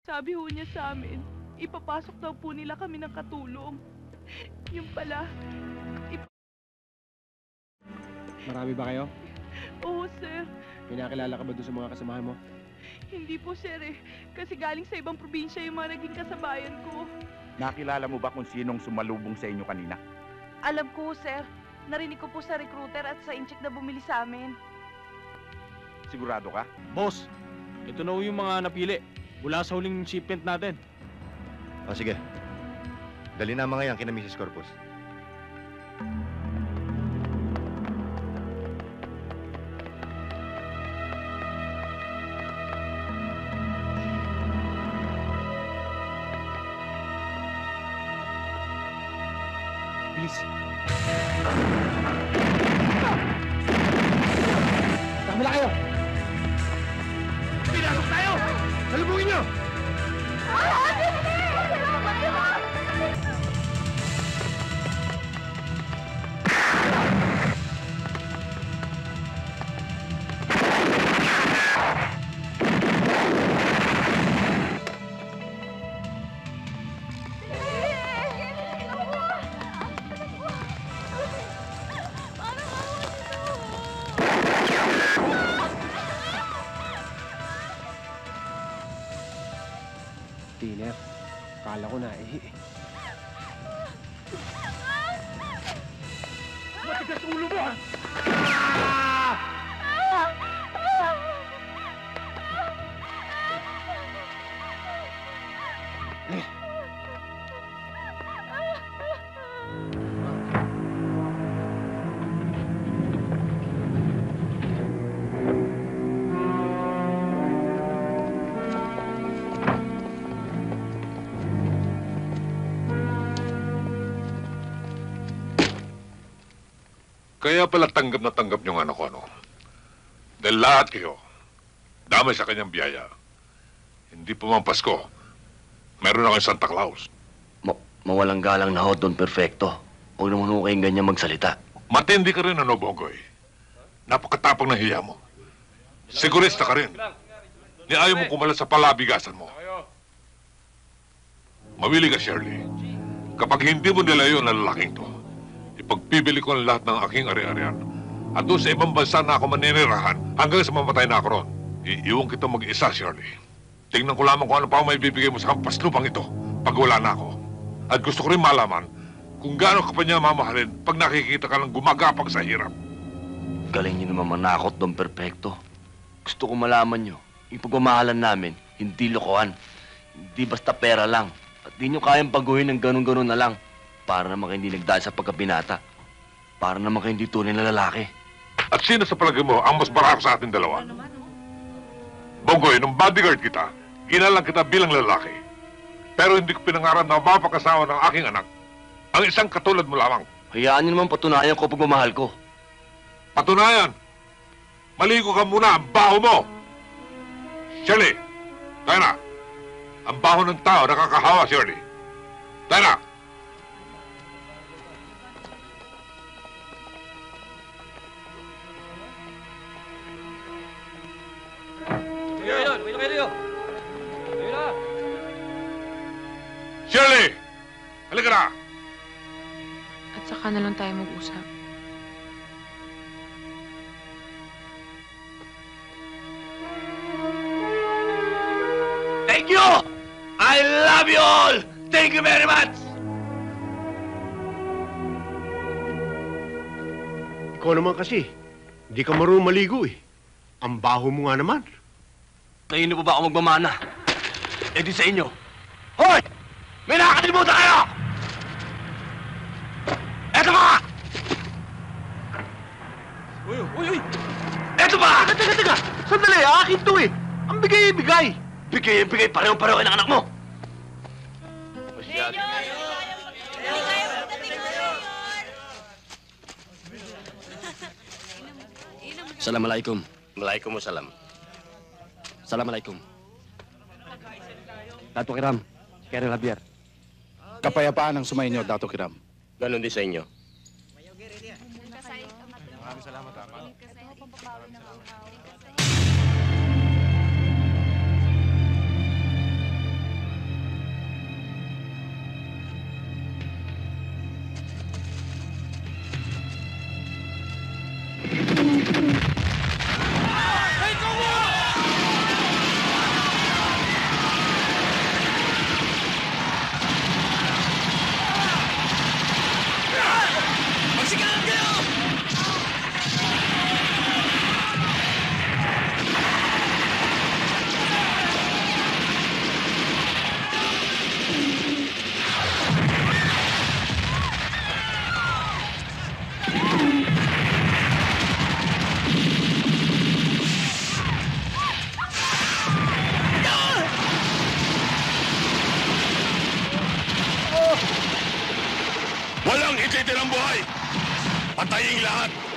Sabi ho niya sa amin, ipapasok daw po nila kami ng katulong. Yung pala, Marami ba kayo? oo sir. Pinakilala ka ba doon sa mga kasamahan mo? Hindi po sir eh. Kasi galing sa ibang probinsya yung mga naging kasabayan ko. Nakilala mo ba kung sinong sumalubong sa inyo kanina? Alam ko sir. Narinig ko po sa recruiter at sa incheck na bumili sa amin. Sigurado ka? Boss, ito na yung mga napili. Mula sa huling shipment natin. O sige. Dali na mga yan kina Mrs. Corpus. Bilis. Tama na kayo! Pinasok tayo! Salubungin nyo! Dinner, kala ko na eh. Matigas ulo mo ha! Kaya pala tanggap na tanggap niyong anak ko, ano? Dahil lahat kayo, damay sa kanyang biyaya. Hindi pa man Pasko, meron na kayong Santa Claus. Mawalang galang na ho, Don Perfecto. Huwag naman ho kayong ganyan magsalita. Matindi ka rin, ano, Bongoy? Napakatapang na hiya mo. Sigurista ka rin. Ni ayaw mo kumalat sa palabigasan mo. Mawili ka, Shirley. Kapag hindi mo nilayo ang lalaking to, ipagpibili ko ang lahat ng aking ari-arian. At doon sa ibang bansa na ako maninirahan hanggang sa mamatay na ako ron. Iiwan kita mag-isa, Shirley. Tingnan ko lamang kung ano pa may bibigay mo sa kampas lupang ito pag wala na ako. At gusto ko rin malaman kung gaano ka pa niya mamahalin pag nakikita ka lang gumagapag sa hirap. Galing niyo naman manakot, Don Perfecto. Gusto ko malaman niyo, yung pagmamahalan namin, hindi lokohan. Hindi basta pera lang. At di niyo kayang baguhin ng ganun-ganun na lang. Para naman kayo hindi nagdahil sa pagkabinata. Para naman kayo hindi tunay na lalaki. At sino sa palagay mo ang mas barako sa ating dalawa? Bongoy, nung bodyguard kita, ginalang kita bilang lalaki. Pero hindi ko pinangarap na mapakasawa ng aking anak. Ang isang katulad mo lamang. Hayaan niyo naman patunayan ko pagmamahal ko. Patunayan! Maligo ka muna ang baho mo! Shirley! Tayo na! Ang baho ng tao nakakahawa, Shirley. Tayo na! Shirley! Halika na! At saka na lang tayo mag-usap. Thank you! I love you all! Thank you very much! Ikaw naman kasi, hindi ka marunong maligo eh. Ang baho mo nga naman. Kayo na po ba ako magmamana? Eh di sa inyo. Hoy! May nakakalimutan kayo! Eto ba? Uy! Eto ba? Teka! Sandali, akin to eh. Ang bigay-bigay. Bigay, pareho-pareho kayo ng anak mo. Assalamualaikum. Waalaikumsalam. Assalamualaikum. Dato Kiram, Colonel Javier. Kapayapaan ang sumainyo, Dato Kiram. Ganon din sa inyo. Maraming salamat, Patayin lahat!